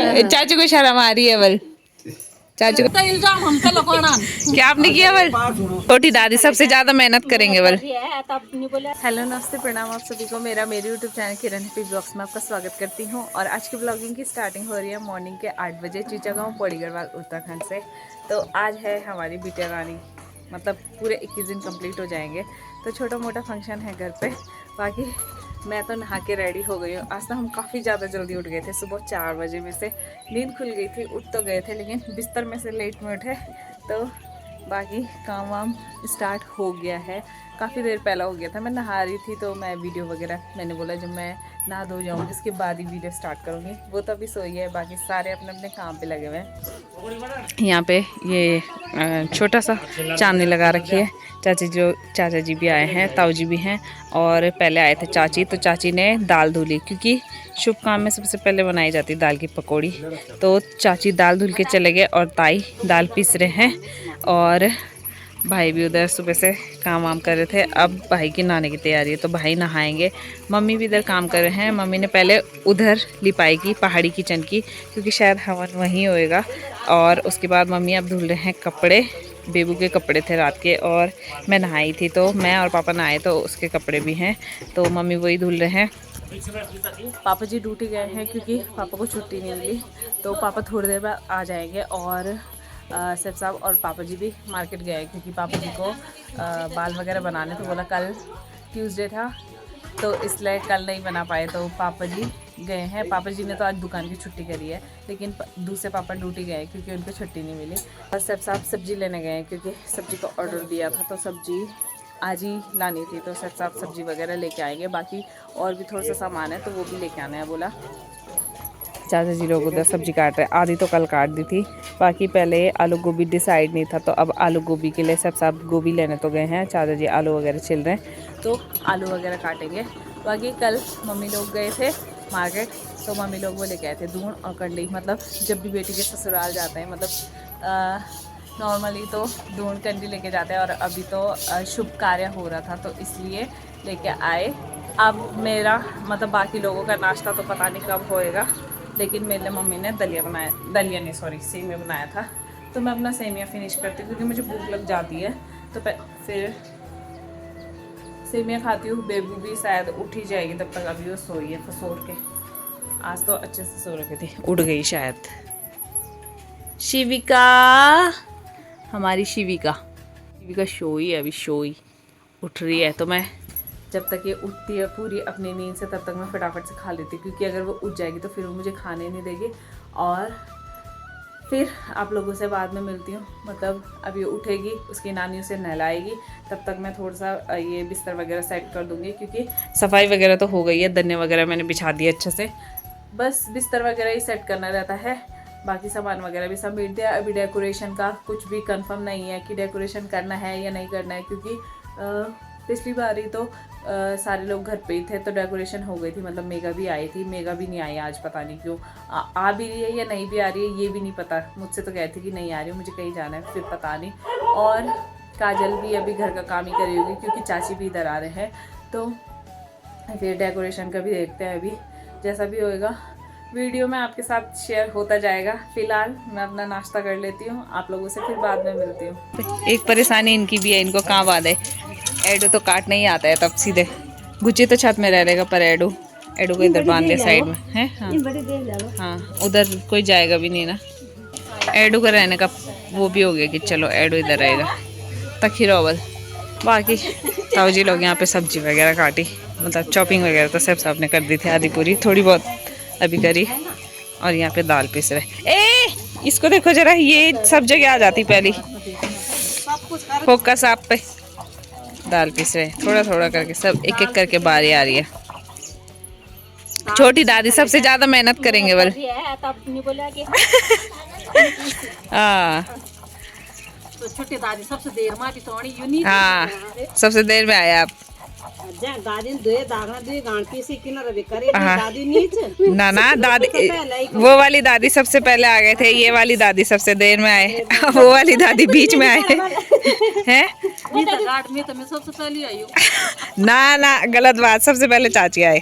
चाचू को शर्म आ रही है बल, चाचू को इल्जाम हम पे लगाना। क्या आपने किया बल? छोटी दादी सबसे ज्यादा मेहनत करेंगे बल। हेलो नमस्ते प्रणाम आप सभी को, मेरे यूट्यूब चैनल किरण हैप्पी ब्लॉग्स में आपका स्वागत करती हूँ। और आज की ब्लॉगिंग की स्टार्टिंग हो रही है मॉर्निंग के 8 बजे चीचा गाँव पौड़ी गढ़वाल उत्तराखंड से। तो आज है हमारी बिटिया रानी, मतलब पूरे 21 दिन कंप्लीट हो जाएंगे। तो छोटा मोटा फंक्शन है घर पे। बाकी मैं तो नहा के रेडी हो गई हूँ। आज तो हम काफ़ी ज़्यादा जल्दी उठ गए थे, सुबह 4 बजे में से नींद खुल गई थी, उठ तो गए थे लेकिन बिस्तर में से लेट में उठे। तो बाकी काम वाम स्टार्ट हो गया है, काफ़ी देर पहला हो गया था। मैं नहा रही थी तो मैं वीडियो वगैरह, मैंने बोला जब मैं नहा धो जाऊँगी उसके बाद ही वीडियो स्टार्ट करूँगी। वो तो अभी सोई है, बाकी सारे अपने अपने काम पे लगे हुए हैं। यहाँ पे ये छोटा सा चांदनी लगा रखी है। चाचा जी भी आए हैं, ताऊ जी भी हैं। और पहले आए थे चाची, तो चाची ने दाल धुली, क्योंकि शुभ काम में सबसे पहले बनाई जाती है दाल की पकौड़ी। तो चाची दाल धुल के चले गए और ताई दाल पीस रहे हैं। और भाई भी उधर सुबह से काम वाम कर रहे थे। अब भाई की नहाने की तैयारी है, तो भाई नहाएंगे। मम्मी भी इधर काम कर रहे हैं। मम्मी ने पहले उधर लिपाई की पहाड़ी किचन की, क्योंकि शायद हवन वहीं होएगा। और उसके बाद मम्मी अब धुल रहे हैं कपड़े। बेबू के कपड़े थे रात के, और मैं नहाई थी तो मैं और पापा नहाए तो उसके कपड़े भी हैं, तो मम्मी वही धुल रहे हैं। पापा जी ड्यूटी गए हैं क्योंकि पापा को छुट्टी नहीं मिली, तो पापा थोड़ी देर बाद आ जाएंगे। और सेठ साहब और पापा जी भी मार्केट गए क्योंकि पापा जी को बाल वगैरह बनाने, तो बोला कल ट्यूसडे था तो इसलिए कल नहीं बना पाए, तो पापा जी गए हैं। पापा जी ने तो आज दुकान की छुट्टी करी है, लेकिन दूसरे पापा ड्यूटी गए क्योंकि उनको छुट्टी नहीं मिली। और सेठ साहब सब्जी लेने गए हैं क्योंकि सब्जी का ऑर्डर दिया था, तो सब्जी आज ही लानी थी, तो सेठ साहब सब्जी वगैरह लेके आएंगे। बाकी और भी थोड़ा सा सामान है तो वो भी लेके आना है बोला। चाचा जी लोग उधर सब्जी काट रहे हैं, आधी तो कल काट दी थी। बाकी पहले आलू गोभी डिसाइड नहीं था, तो अब आलू गोभी के लिए सब गोभी लेने तो गए हैं। चाचा जी आलू वगैरह छिल रहे हैं, तो आलू वगैरह काटेंगे। बाकी कल मम्मी लोग गए थे मार्केट, तो मम्मी लोग वो लेके आए थे दून और कंडी। मतलब जब भी बेटी के ससुराल जाते हैं, मतलब नॉर्मली तो दून कंडी लेके जाते हैं, और अभी तो शुभ कार्य हो रहा था तो इसलिए लेके आए। अब मेरा मतलब बाकी लोगों का नाश्ता तो पता नहीं कब होएगा, लेकिन मेरे मम्मी ने दलिया नहीं सॉरी सेमिया बनाया था, तो मैं अपना सेमिया फिनिश करती हूँ क्योंकि मुझे भूख लग जाती है। तो फिर सेमिया खाती हूँ। बेबू भी शायद उठ ही जाएगी तब तक, अभी वो सोई है फसोर के। आज तो अच्छे से सो रखी थी, उठ गई शायद। शिविका, हमारी शिविका सोई है, अभी सोई उठ रही है। तो मैं जब तक ये उठती है पूरी अपनी नींद से, तब तक मैं फटाफट से खा लेती हूँ, क्योंकि अगर वो उठ जाएगी तो फिर वो मुझे खाने नहीं देगी। और फिर आप लोगों से बाद में मिलती हूँ, मतलब अभी उठेगी, उसकी नानी उसे नहलाएगी, तब तक मैं थोड़ा सा ये बिस्तर वगैरह सेट कर दूँगी, क्योंकि सफाई वगैरह तो हो गई है, दन्ने वगैरह मैंने बिछा दिए अच्छे से, बस बिस्तर वगैरह ही सेट करना रहता है। बाकी सामान वगैरह भी सब मिट दिया। अभी डेकोरेशन का कुछ भी कंफर्म नहीं है कि डेकोरेशन करना है या नहीं करना है, क्योंकि पिछली बार ही तो सारे लोग घर पे ही थे तो डेकोरेशन हो गई थी। मतलब मेगा भी आई थी, मेगा भी नहीं आई आज, पता नहीं क्यों। आ भी रही है या नहीं भी आ रही है ये भी नहीं पता। मुझसे तो कहती कि नहीं आ रही, मुझे कहीं जाना है, फिर पता नहीं। और काजल भी अभी घर का काम ही करी होगी क्योंकि चाची भी इधर आ रहे हैं, तो फिर डेकोरेशन का भी देखते हैं। अभी जैसा भी होएगा वीडियो में आपके साथ शेयर होता जाएगा। फिलहाल मैं अपना नाश्ता कर लेती हूँ, आप लोगों से फिर बाद में मिलती हूँ। एक परेशानी इनकी भी है, इनको कहाँ बात है, एडू तो काटना ही आता है, तब सीधे गुच्ची तो छत में रह लेगा, पर एडू को इधर बांध दिया साइड में है। हाँ उधर कोई जाएगा भी नहीं ना, एडू का रहने का वो भी हो गया कि चलो एडू इधर रहेगा तखीरोवल। बाकी ताऊ जी लोग यहाँ पे सब्जी वगैरह काटी, मतलब चॉपिंग वगैरह तो सब ने कर दी थी, आधी पूरी, थोड़ी बहुत अभी करी। और यहाँ पे दाल पीस रहे। इसको देखो जरा, ये सब जगह आ जाती पहली, फोकस आप पे। दाल पीस रहे थोड़ा थोड़ा करके, सब एक एक करके बारी आ रही है। छोटी दादी सबसे ज्यादा मेहनत करेंगे बल। हाँ छोटी दादी सबसे देर में, हाँ सबसे देर में आए आप। ना ना दादी, वो वाली दादी सबसे पहले आ गए थे, ये वाली दादी सबसे देर में आए, वो वाली दादी बीच में आए हैं। सबसे पहले आई ना ना गलत बात, सबसे पहले चाची आए।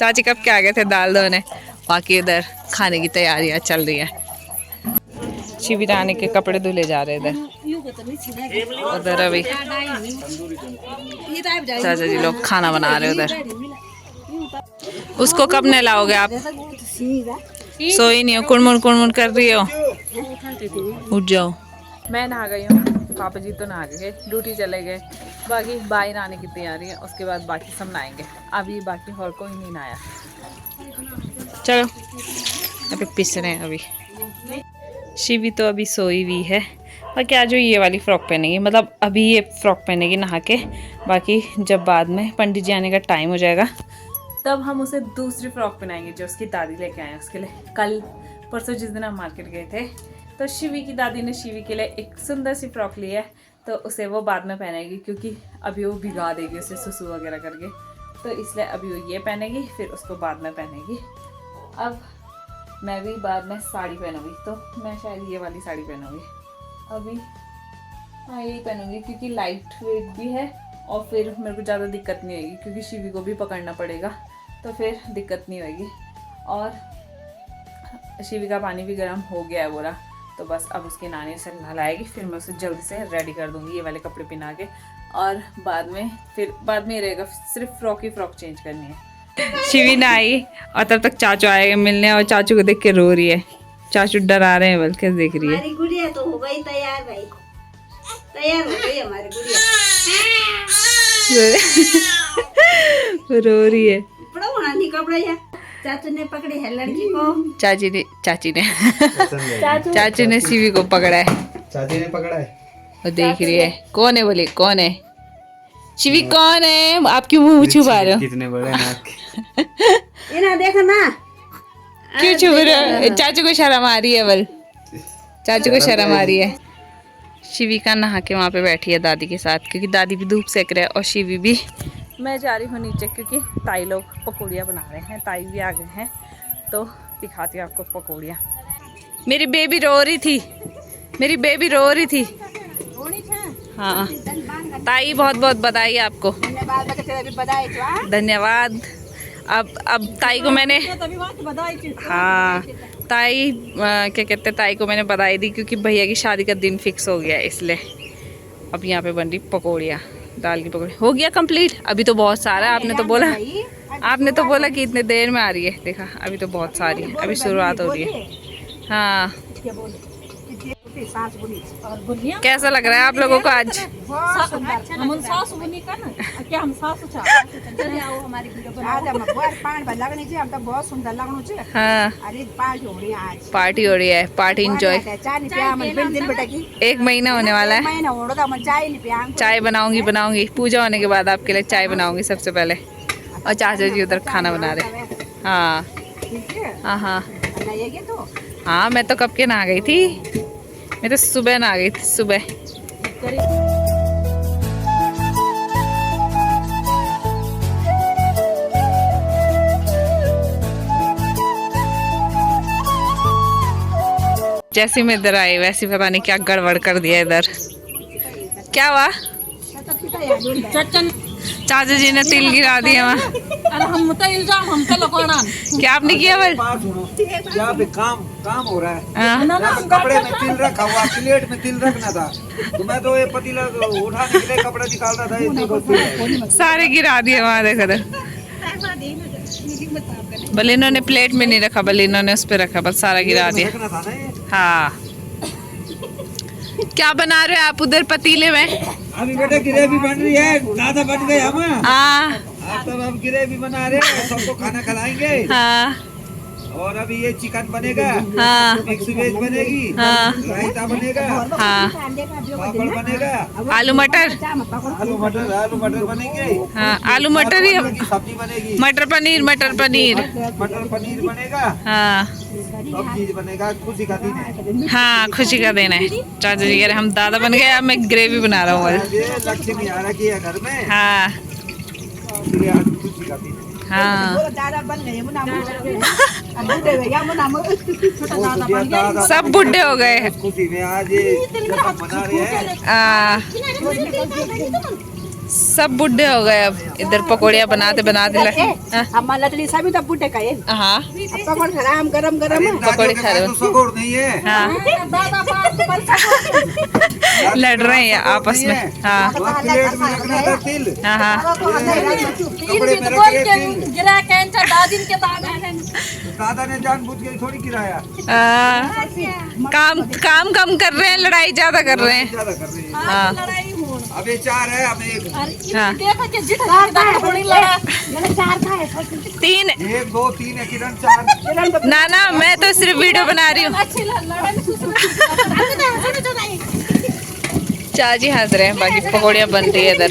चाची कब के आ गए थे दाल धोने, बाकी इधर खाने की तैयारियां चल रही है। शिवी रानी के कपड़े धुले जा रहे इधर। उधर अभी चाचा जी लोग खाना बना रहे उधर। उसको कब नहलाओगे आप? सोई नहीं हो, कुड़मुड़ कर रही हो, उठ जाओ। मैं नहा गई हूँ, पापा जी तो नहा गए, ड्यूटी चले गए। बाकी बाहर आने की तैयारी है, उसके बाद बाकी सब नहाएंगे। अभी बाकी और कोई नहीं नहाया। चलो अभी पिस रहे हैं अभी। शिवी तो अभी सोई हुई है। बाकी आज जो ये वाली फ़्रॉक पहनेगी, मतलब अभी ये फ़्रॉक पहनेगी नहा के। बाकी जब बाद में पंडित जी आने का टाइम हो जाएगा तब हम उसे दूसरी फ़्रॉक पहनाएंगे जो उसकी दादी लेके आए हैं उसके लिए। कल परसों जिस दिन हम मार्केट गए थे तो शिवी की दादी ने शिवी के लिए एक सुंदर सी फ़्रॉक ली है, तो उसे वो बाद में पहनेगी क्योंकि अभी वो भिगा देगी उसे सुसु वगैरह करके। तो इसलिए अभी वो ये पहनेगी, फिर उसको बाद में पहनेगी। अब मैं भी बाद में साड़ी पहनूंगी, तो मैं शायद ये वाली साड़ी पहनूंगी अभी। हाँ यही पहनूंगी क्योंकि लाइट वेट भी है और फिर मेरे को ज़्यादा दिक्कत नहीं होगी क्योंकि शिवी को भी पकड़ना पड़ेगा, तो फिर दिक्कत नहीं होगी। और शिवी का पानी भी गर्म हो गया है बोला, तो बस अब उसकी नानी से नहलाएगी, फिर मैं उसे जल्दी से रेडी कर दूँगी ये वाले कपड़े पहना के। और बाद में रहेगा सिर्फ फ्रॉक चेंज करनी है। शिवी ना आई और तब तक चाचू आएंगे मिलने, और चाचू को देख के रो रही है। चाचू डरा रहे हैं, बल्कि देख रही है। हमारी गुड़िया तो हो गई तैयार भाई, तैयार हो गई हमारी गुड़िया। रो रही है। बड़ा होना नहीं कपड़ा यार। चाचू ने पकड़ी है लड़की को। चाची ने शिवी को पकड़ा है। चाची ने पकड़ा है और देख रही है कौन है, बोले कौन है शिवी, कौन है? आप क्यों मुंह छुपा रहे हो? कितने बड़े नाक। ये ना देखो ना, क्यों छुप रहे हो? चाचू को शर्म आ रही है, बल चाचू को शर्म आ रही है। शिवी का नहा के वहाँ पे बैठी है दादी के साथ, क्योंकि दादी भी धूप सेक रहे हैं और शिवी भी। मैं जा रही हूँ नीचे क्योंकि ताई लोग पकौड़ियाँ बना रहे हैं, ताई भी आ गए हैं, तो दिखाती हूँ आपको पकौड़ियाँ। मेरी बेबी रो रही थी, हाँ। ताई बहुत बहुत बधाई आपको, धन्यवाद। अब ताई को मैंने, हाँ ताई क्या कहते हैं, ताई को मैंने बधाई दी क्योंकि भैया की शादी का दिन फिक्स हो गया, इसलिए अब यहाँ पे बन रही पकौड़ियाँ, दाल की पकौड़ी। हो गया कंप्लीट? अभी तो बहुत सारा है, आपने तो बोला कि इतने देर में आ रही है। देखा अभी तो बहुत सारी है, अभी शुरुआत हो रही है। हाँ कैसा लग रहा है आप लोगों को आज? हाँ पार्टी हो रही है, पार्टी एंजॉय। 1 महीना होने वाला है। चाय बनाऊंगी पूजा होने के बाद आपके लिए चाय बनाऊंगी सबसे पहले। और चाचा जी उधर खाना बना रहे। हाँ मैं तो कब के नहा गई थी, मैं तो सुबह नहा गई थी, सुबह। जैसे मैं इधर आई वैसे पता नहीं क्या गड़बड़ कर दिया इधर। क्या हुआ? चाचा जी ने तिल गिरा दिया वहाँ। हम तो इल्जाम हम पे लगाना। क्या आपने किया? यहाँ पे काम हो रहा है। हाँ। यहाँ पे कपड़े में तिल रखा हुआ, प्लेट में तिल रखना था, तो मैं तो ये पतीला उठाने के लिए कपड़ा निकाल रहा था, ये देखो सारे गिरा दिए वहाँ, देखो तो। भले इन्होंने प्लेट में नहीं रखा, भले इन्होंने उस पे रखा, बस सारा गिरा दिया। रखना था ना ये। हाँ क्या बना रहे हो आप उधर पतीले में? अभी बेटा ग्रेवी बन रही है, ज्यादा बन गए हम। हाँ तब हम ग्रेवी बना रहे हैं, सबको खाना खिलाएंगे। हाँ और अभी ये चिकन बनेगा, हाँ मिक्स वेज बनेगी, हाँ रायता बनेगा, हाँ पापड़ बनेगा, आलू मटर आलू मटर बनेंगे, हाँ आलू मटर ही, सब्जी बनेगी, मटर पनीर मटर पनीर बनेगा, हाँ सब चीज बनेगा। खुशी का दिन है। हाँ खुशी का दिन है। चाचा जी कह रहे हम दादा बन गए, अब मैं ग्रेवी बना रहा हूँ। लक्ष्मी आ रखी है घर में। हाँ इसलिए आज खुशी का दिन है। हाँ सब बुढ़े हो गए हैं। खुशी में आज ये जश्न मना रहे हैं। सब बुढ़े हो गए अब, इधर पकौड़िया बनाते बनाते लगे। हमारा लतड़ी सभी तो बुढ़े का है। हाँ पकड़ खराम गरम गरम पकौड़े खा रहे हो। सकोड़ नहीं है। हाँ लड़ रहे हैं आपस में। हाँ वहाँ प्लेट में रखना था तिल, हाँ हाँ कपड़े में रखे तिल। गिरा कैंचा दादिन के दादा दादा ने जानबूझ के थोड़ी गिराया, काम काम कम कर रहे हैं, लड़ाई ज्यादा कर रहे हैं। ज्यादा कर रही है। हाँ अब ये 4 है, अब 1 हाँ देखा कि जित थोड़ी लड़ा 3 1 2 3 है किरण, 4 ना मैं तो सिर्फ वीडियो बना रही हूँ। अच्छी लड़ा चाची हंस रहे हैं, बाकी पकौड़ियाँ बन रही है इधर।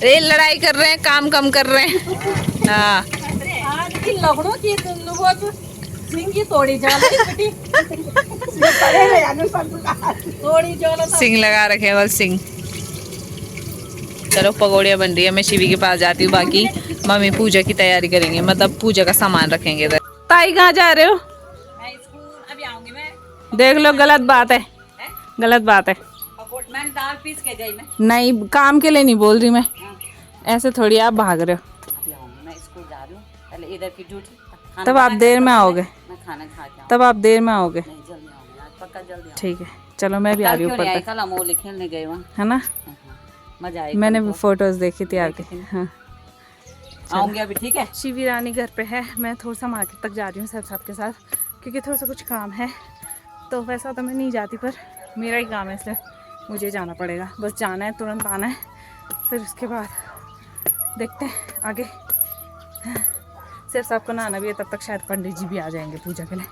ये लड़ाई कर रहे हैं, काम कम कर रहे हैं। हाँ लगड़ो की वो जो सिंह की तोड़ी जाला बेटी तोड़ी जाला सिंग लगा रखे हैं, बस सिंग। चलो पकौड़ियाँ बन रही है, मैं शिवी के पास जाती हूँ, बाकी मम्मी पूजा की तैयारी करेंगे, मतलब पूजा का सामान रखेंगे इधर। ताई कहाँ जा रहे हो? अभी आऊंगी मैं। देख लो गलत बात है, गलत बात है। मैंने दाल पीस के गई मैं। नहीं काम के लिए नहीं बोल रही मैं, ऐसे थोड़ी आप भाग रहे हो। अभी आऊंगी मैं, स्कूल जा रही हूँ, पहले इधर की ड्यूटी। तब आप देर में आओगे, मैं खाना खा के तब आप देर में आओगे। नहीं जल्दी आऊंगी आज, पक्का जल्दी आऊंगी। ठीक है चलो मैं भी आ रही हूँ ऊपर तक, कल हम ओले खेलने गए वहाँ, है ना? मजा आया। मैंने भी फोटोज देखी थी आपके। हाँ आऊंगी अभी, ठीक है। शिवी रानी घर पे है, मैं थोड़ा सा मार्केट तक जा रही हूँ सब के साथ, क्योंकि थोड़ा सा कुछ काम है। तो वैसा तो मैं नहीं जाती, पर मेरा ही काम है इसलिए मुझे जाना पड़ेगा। बस जाना है, तुरंत आना है, फिर उसके बाद देखते हैं आगे। सिर्फ सबको नहाना भी है, तब तक शायद पंडित जी भी आ जाएंगे पूजा के लिए,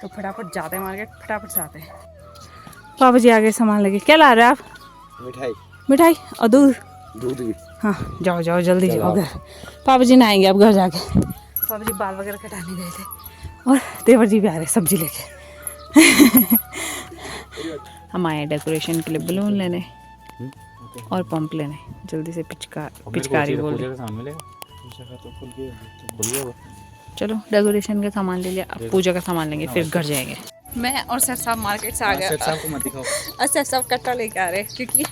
तो फटाफट जाते हैं मार्केट, फटाफट से आते हैं। पापा जी आगे सामान लगे, क्या ला रहे हैं आप? मिठाई, मिठाई और दूध। दूध भी। हाँ जाओ जाओ जल्दी जाओ घर, पापा जी नहाएंगे अब घर जाके। पापा जी बाल वगैरह कटाने गए थे, और देवर जी भी आ रहे सब्जी लेके। हम आए डेकोरेशन के लिए बलून लेने और पंप लेने, जल्दी से पिचकारी बोल रहे। चलो डेकोरेशन का सामान ले लिया, अब पूजा का सामान लेंगे, फिर घर जाएंगे। मैं और सर साहब मार्केट से आ गए। सर साहब कट्टा लेके आ रहे हैं, क्योंकि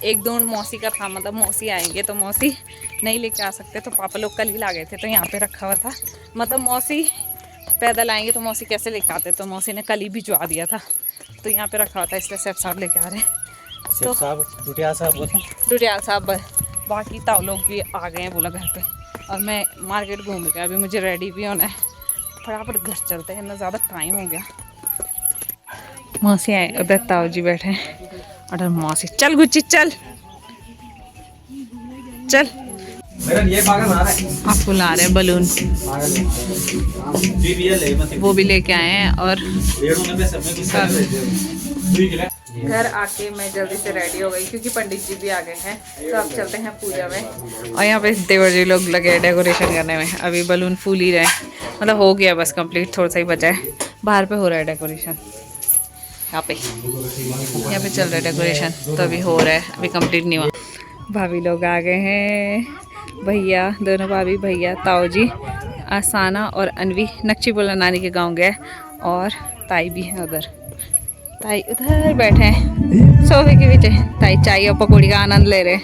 1-2 मौसी का था, मतलब मौसी आएंगे तो मौसी नहीं लेके आ सकते, तो पापा लोग कल ही ला गए थे, तो यहाँ पे रखा हुआ था। मतलब मौसी पैदल आएंगे तो मौसी कैसे लेके आते, तो मौसी ने कल ही भिजवा दिया था, तो यहाँ पे रखा हुआ था, इसलिए सेफ साहब लेके आ रहे हैं। तो डुडियाल साहब बाकी ताऊ लोग भी आ गए हैं बोला घर पे, और मैं मार्केट घूम गया, अभी मुझे रेडी भी होना है, फटाफट घर चलते हैं, इतना ज़्यादा टाइम हो गया। मौसी आए, उधर ताऊ जी बैठे हैं, और मौसी चल गुच्ची चल चल। आपको ला रहे हैं बलून, वो भी लेके आए हैं। और घर आके मैं जल्दी से रेडी हो गई, क्योंकि पंडित जी भी आ गए हैं, तो अब चलते हैं पूजा में। और यहाँ पे देवर जी लोग लगे डेकोरेशन करने में, अभी बलून फूल ही रहे, मतलब हो गया बस कंप्लीट, थोड़ा सा ही बचा है। बाहर पे हो रहा है डेकोरेशन, यहाँ पे चल रहा है डेकोरेशन, तो अभी हो रहा है, अभी कंप्लीट नहीं हुआ। भाभी लोग आ गए हैं, भैया दोनों भाभी, भैया ताऊ जी, आसाना और अनवी नक्शीपुला नानी के गांव गए, और ताई भी है उधर, ताई उधर बैठे हैं सोफे के पीछे, ताई चाय और पकौड़ी का आनंद ले रहे।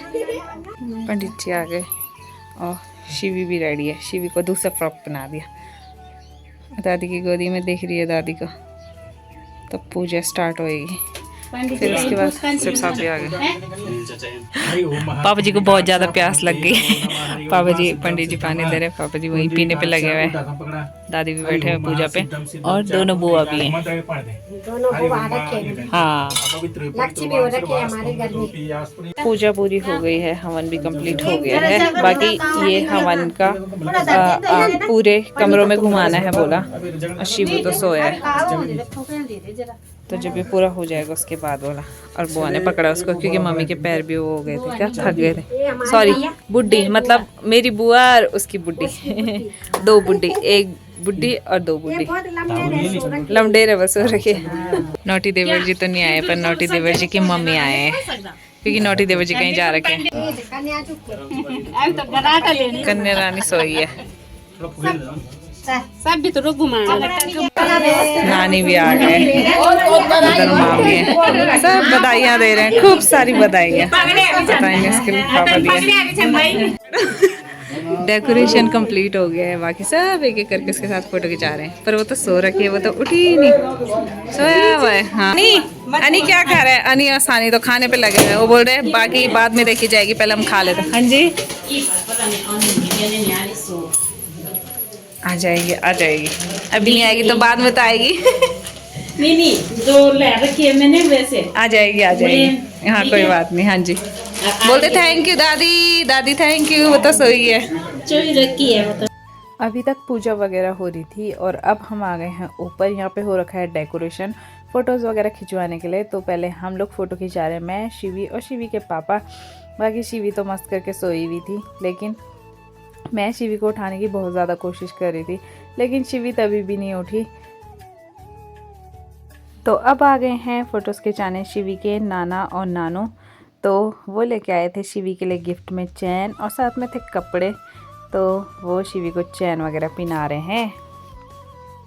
पंडित जी आ गए, और शिवी भी रेडी है, शिवी को दूसरा फ्रॉक बना दिया, दादी की गोदी में देख रही है दादी को। तब पूजा स्टार्ट होएगी, फिर उसके बाद सिर्फ साहब भी आ गए। पापा जी को बहुत ज़्यादा प्यास लग गई, पापा जी पंडित जी पानी दे रहे, पापा जी वहीं पीने पे लगे हुए हैं, दादी भी बैठे हैं पूजा पे, और दोनों बुआ भी हैं। हाँ पूजा पूरी हो गई है, हवन भी कंप्लीट हो गया है, बाकी ये हवन का पूरे कमरों में घुमाना है बोला, शिवू तो सोया है, तो जब ये पूरा हो जाएगा उसके बाद बोला। और बुआ ने पकड़ा उसको, क्योंकि मम्मी के पैर भी वो हो गए थे, क्या थक गए थे, सॉरी बुड्ढी, मतलब मेरी बुआ और उसकी बुड्ढी 2 बुड्ढी, 1 बुड्ढी और 2 बुड्ढी, लमडेरे बस हो रखे। नौटी देवर जी तो नहीं आए, पर नौटी देवर जी की मम्मी आए हैं, क्योंकि नौटी देवर जी कहीं जा रखे हैं। कन्या रानी सोई है, सब भी तो रुक घुमाना नानी भी आ गए, उधर माँ भी है, सब बधाइयाँ दे रहे हैं, खूब सारी बधाइयाँ। पता नहीं इसके लिए क्या दिया। डेकोरेशन कंप्लीट हो गया है, बाकी सब एक एक करके इसके साथ फोटो खिंचा रहे हैं, पर वो तो सो रखी है, वो तो उठी ही नहीं, सोया हुआ है। हाँ अनी क्या खा रहा है? अनी और सानी तो खाने पे लगे हैं, वो बोल रहे हैं बाकी बाद में देखी जाएगी, पहले हम खा लेते हैं। हाँ जी आ जाएगी आ जाएगी, अभी नहीं आएगी तो बाद में तो आएगी। नहीं जो ले रखी है मैंने वैसे आ जाएगी। हाँ कोई बात नहीं। हाँ जी बोलते थैंक यू दादी, दादी थैंक यू, वो तो सोई है। चोरी रखी है वो तो। अभी तक पूजा वगैरह हो रही थी और अब हम आ गए हैं ऊपर। यहाँ पे हो रखा है डेकोरेशन फ़ोटोज़ वगैरह खिंचवाने के लिए। तो पहले हम लोग फ़ोटो खिंचा रहे हैं, मैं, शिवी और शिवी के पापा। बाकी शिवी तो मस्त करके सोई हुई थी, लेकिन मैं शिवी को उठाने की बहुत ज़्यादा कोशिश कर रही थी, लेकिन शिवी तभी भी नहीं उठी। तो अब आ गए हैं फ़ोटोज़ खिंचाने शिवी के नाना और नानू। तो वो लेके आए थे शिवी के लिए गिफ्ट में चैन और साथ में थे कपड़े। तो वो शिवी को चैन वगैरह पहना रहे हैं।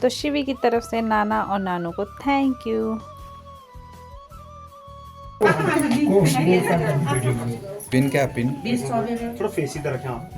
तो शिवी की तरफ से नाना और नानू को थैंक यू। पिन क्या पिन? थोड़ा फेस इधर रखें आप।